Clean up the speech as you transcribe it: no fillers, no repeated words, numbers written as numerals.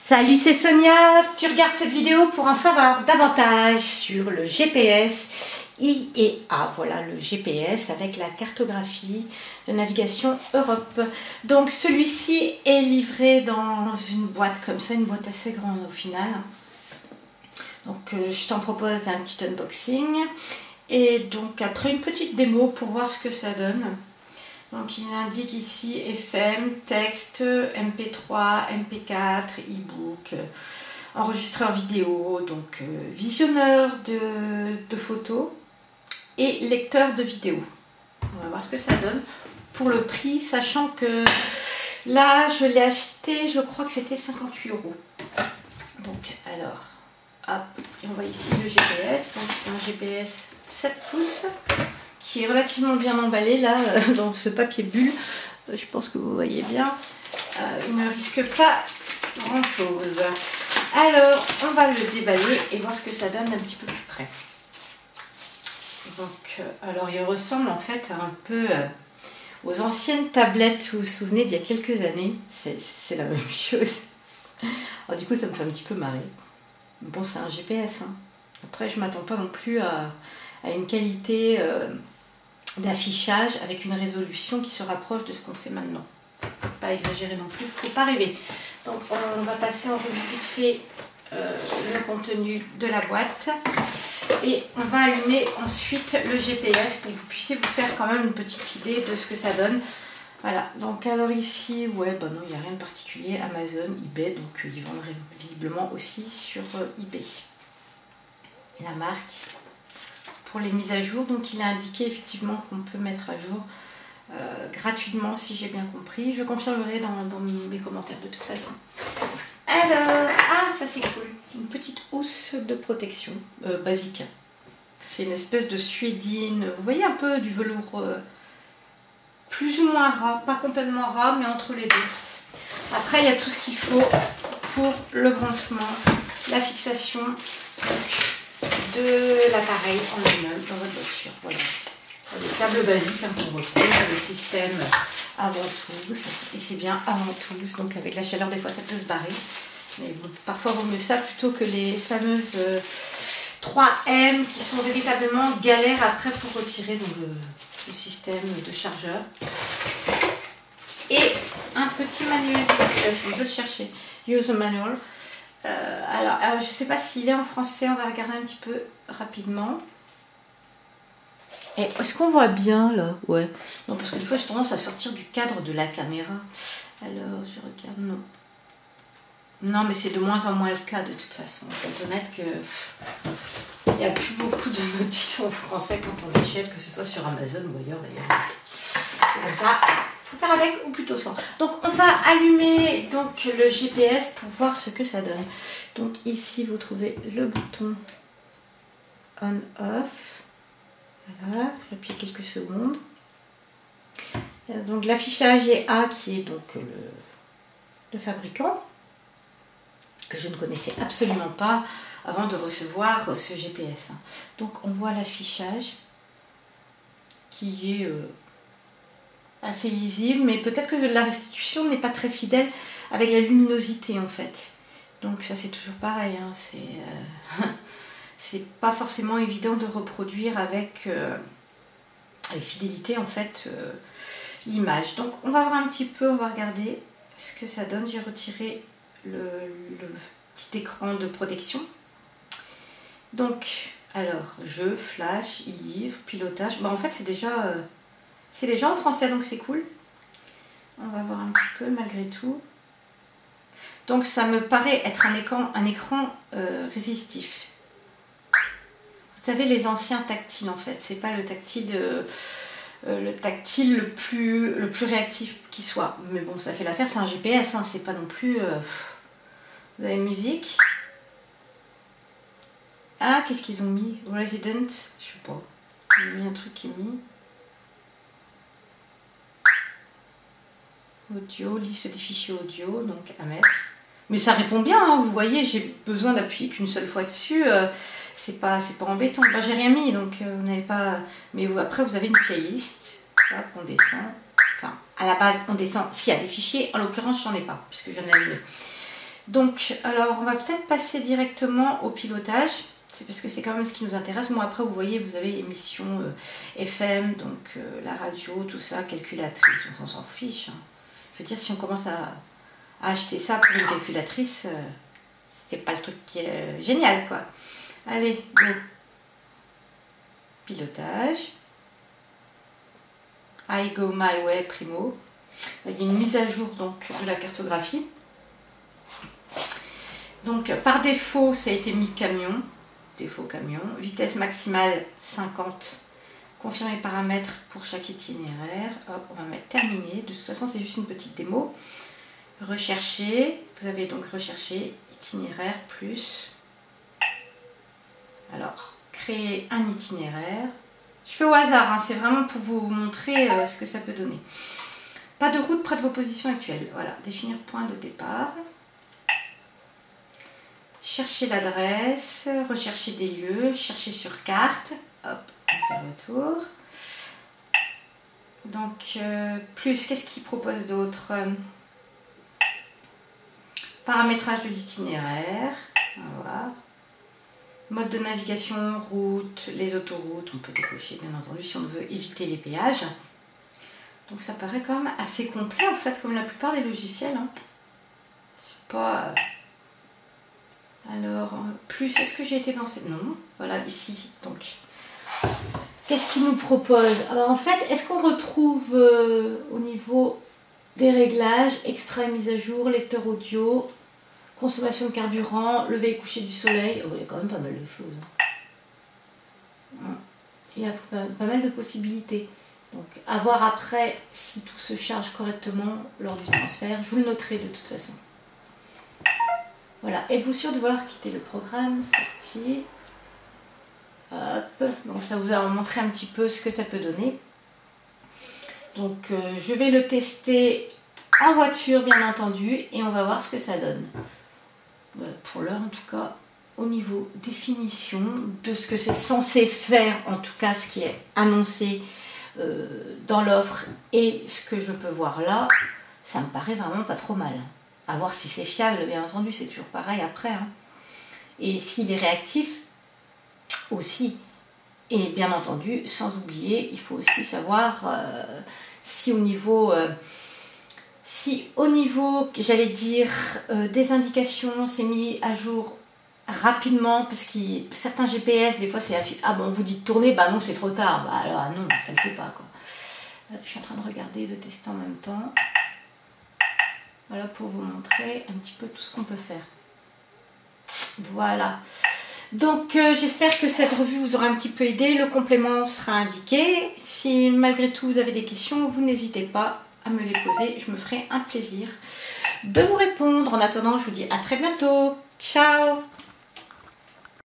Salut, c'est Sonia. Tu regardes cette vidéo pour en savoir davantage sur le GPS IEA. Voilà le GPS avec la cartographie de navigation Europe. Donc celui-ci est livré dans une boîte comme ça, une boîte assez grande au final. Donc je t'en propose un petit unboxing et donc après une petite démo pour voir ce que ça donne. Donc il indique ici FM, texte, MP3, MP4, e-book, enregistreur vidéo, donc visionneur de photos et lecteur de vidéos. On va voir ce que ça donne pour le prix, sachant que là je l'ai acheté, je crois que c'était 58 €. Donc alors, hop, et on voit ici le GPS, donc c'est un GPS 7 pouces. Qui est relativement bien emballé là dans ce papier bulle. Je pense que vous voyez bien. Il ne risque pas grand chose. Alors on va le déballer et voir ce que ça donne un petit peu plus près. Donc alors il ressemble en fait un peu aux anciennes tablettes, vous vous souvenez d'il y a quelques années. C'est la même chose. Alors du coup ça me fait un petit peu marrer. Bon, c'est un GPS. Hein. Après je m'attends pas non plus à une qualité d'affichage avec une résolution qui se rapproche de ce qu'on fait maintenant. Faut pas exagérer non plus, faut pas rêver. Donc on va passer en revue vite fait le contenu de la boîte et on va allumer ensuite le GPS pour que vous puissiez vous faire quand même une petite idée de ce que ça donne. Voilà, donc alors ici, ouais, bah non, il n'y a rien de particulier. Amazon, eBay, donc ils vendent visiblement aussi sur eBay. La marque. Pour les mises à jour, donc il a indiqué effectivement qu'on peut mettre à jour gratuitement si j'ai bien compris. Je confirmerai dans mes commentaires de toute façon. Alors, ça c'est cool, une petite housse de protection basique. C'est une espèce de suédine, vous voyez un peu du velours plus ou moins ras, pas complètement ras mais entre les deux. Après il y a tout ce qu'il faut pour le branchement, la fixation de l'appareil en lui-même dans votre voiture. Voilà. Les câbles basiques hein, qu'on retrouve, le système avant tous, et c'est bien avant tous, donc avec la chaleur des fois ça peut se barrer, mais bon, parfois vaut mieux ça plutôt que les fameuses 3M qui sont véritablement galères après pour retirer donc, le système de chargeur. Et un petit manuel d'utilisation, je vais le chercher, User Manual. Alors, je ne sais pas s'il est en français, on va regarder un petit peu rapidement. Est-ce qu'on voit bien là? Ouais. Non, parce que des fois j'ai tendance à sortir du cadre de la caméra. Alors, je regarde, non. Non, mais c'est de moins en moins le cas de toute façon. Il faut être honnête que il n'y a plus beaucoup de notices en français quand on achète, que ce soit sur Amazon ou ailleurs d'ailleurs. C'est comme ça. Faut faire avec ou plutôt sans. Donc on va allumer donc le GPS pour voir ce que ça donne. Donc ici vous trouvez le bouton on off. Voilà, j'appuie quelques secondes. Donc l'affichage est A qui est donc le fabricant que je ne connaissais absolument pas avant de recevoir ce GPS. Donc on voit l'affichage qui est assez lisible, mais peut-être que la restitution n'est pas très fidèle avec la luminosité en fait. Donc ça c'est toujours pareil, hein. C'est pas forcément évident de reproduire avec fidélité en fait l'image. Donc on va voir un petit peu, on va regarder ce que ça donne. J'ai retiré le petit écran de protection. Donc alors jeu, flash, e-livre, pilotage. Bon, en fait c'est déjà en français, donc c'est cool. On va voir un petit peu malgré tout. Donc ça me paraît être un écran résistif. Vous savez, les anciens tactiles en fait, c'est pas le tactile le plus réactif qui soit. Mais bon, ça fait l'affaire, c'est un GPS, hein, c'est pas non plus... Vous avez musique. Ah, qu'est-ce qu'ils ont mis? Resident, je sais pas. Ils ont mis un truc qui est mis. Audio, liste des fichiers audio, donc à mettre. Mais ça répond bien, hein, vous voyez, j'ai besoin d'appuyer qu'une seule fois dessus. C'est pas embêtant. Bah, j'ai rien mis, donc vous n'avez pas. Mais après, vous avez une playlist. Hop, on descend. Enfin, à la base, on descend s'il y a des fichiers. En l'occurrence, j'en ai pas, puisque je viens de l'allumer. Donc, alors, on va peut-être passer directement au pilotage. C'est parce que c'est quand même ce qui nous intéresse. Moi, après, vous voyez, vous avez émission FM, donc la radio, tout ça, calculatrice, on s'en fiche. Hein. Je veux dire, si on commence à acheter ça pour une calculatrice, c'est pas le truc qui est génial, quoi. Allez, go. Pilotage. I go my way, primo. Là, il y a une mise à jour donc, de la cartographie. Donc, par défaut, ça a été mis camion. Défaut camion. Vitesse maximale 50. Confirmer paramètres pour chaque itinéraire. Hop, on va mettre terminé. De toute façon, c'est juste une petite démo. Rechercher. Vous avez donc recherché itinéraire plus. Alors, créer un itinéraire. Je fais au hasard, hein, c'est vraiment pour vous montrer ce que ça peut donner. Pas de route près de vos positions actuelles. Voilà, définir point de départ. Chercher l'adresse, rechercher des lieux, chercher sur carte. Hop, on fait retour. Donc, plus, qu'est-ce qu'il propose d'autre? Paramétrage de l'itinéraire. Voilà. Mode de navigation, route, les autoroutes, on peut décocher bien entendu si on veut éviter les péages. Donc ça paraît quand même assez complet en fait, comme la plupart des logiciels. Hein. C'est pas... Alors, plus, est-ce que j'ai été dans cette... Non, voilà, ici. Donc, qu'est-ce qu'il nous propose? Alors en fait, est-ce qu'on retrouve au niveau des réglages, extrait, mise à jour, lecteur audio, consommation de carburant, lever et coucher du soleil? Oh, il y a quand même pas mal de choses. Il y a pas mal de possibilités. Donc, à voir après si tout se charge correctement lors du transfert. Je vous le noterai de toute façon. Voilà. Êtes-vous sûr de vouloir quitter le programme? Sortir. Hop. Donc, ça vous a montré un petit peu ce que ça peut donner. Donc, je vais le tester en voiture, bien entendu, et on va voir ce que ça donne. Pour l'heure, en tout cas, au niveau définition de ce que c'est censé faire, en tout cas, ce qui est annoncé dans l'offre et ce que je peux voir là, ça me paraît vraiment pas trop mal. À voir si c'est fiable, bien entendu, c'est toujours pareil après. Hein. Et s'il est réactif, aussi. Et bien entendu, sans oublier, il faut aussi savoir si au niveau... j'allais dire, des indications, c'est mis à jour rapidement, parce que certains GPS, des fois, c'est ah bon, on vous dit de tourner, bah non, c'est trop tard. Bah alors, non, ça ne fait pas, quoi. Je suis en train de regarder, de tester en même temps. Voilà, pour vous montrer un petit peu tout ce qu'on peut faire. Voilà. Donc, j'espère que cette revue vous aura un petit peu aidé. Le complément sera indiqué. Si, malgré tout, vous avez des questions, vous n'hésitez pas à me les poser, je me ferai un plaisir de vous répondre. En attendant, je vous dis à très bientôt. Ciao!